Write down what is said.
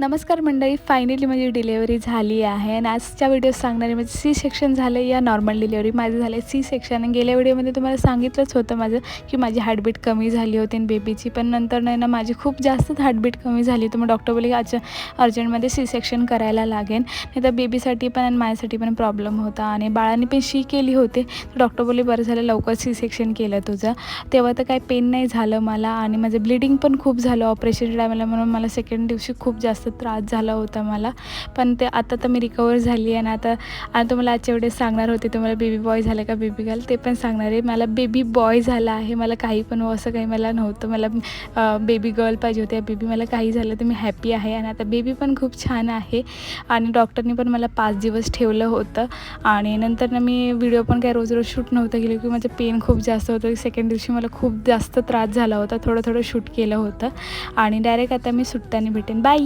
नमस्कार मंडळी, फायनली माझी डिलेवरी झाली आहे आणि आजच्या व्हिडिओत सांगणार आहे माझं सी सेक्शन झालं या नॉर्मल डिलेवरी. माझं झालं आहे सी सेक्शन. आणि गेल्या व्हिडिओमध्ये तुम्हाला सांगितलंच होतं माझं की माझी हार्टबीट कमी झाली होती आणि बेबीची पण नंतर नाही ना माझी खूप जास्तच हार्टबीट कमी झाली. तर मग डॉक्टर बोलले की अर्जंटमध्ये सी सेक्शन करायला लागेल, नाही तर बेबीसाठी पण आणि माझ्यासाठी पण प्रॉब्लेम होता आणि बाळाने पण शी केली होती. तर डॉक्टर बोलले बरं झालं लवकर सी सेक्शन केलं तुझं. तेव्हा तर काही पेन नाही झालं मला आणि माझं ब्लिडिंग पण खूप झालं ऑपरेशनच्या टायमाला, म्हणून मला सेकंड दिवशी खूप जास्त त्रास झाला होता मला. पण ते आता तर मी रिकवर झाली आहे आणि आता तुम्हाला आजच्या वेळेस सांगणार होते तुम्हाला बेबी बॉय झालं का बेबी गर्ल ते पण सांगणार आहे. मला बेबी बॉय झाला आहे. मला काही पण असं काही मला नव्हतं. मला बेबी गर्ल पाहिजे होती. बेबी मला काही झालं तर मी हॅपी आहे आणि आता बेबी पण खूप छान आहे. आणि डॉक्टरनी पण मला 5 दिवस ठेवलं होतं आणि नंतर मी व्हिडिओ पण काही रोज रोज शूट नव्हतं केलं की माझं पेन खूप जास्त होतं. सेकंड दिवशी मला खूप जास्त त्रास झाला होता. थोडं शूट केलं होतं आणि डायरेक्ट आता मी सुट्ट्याने भेटेन. बाय.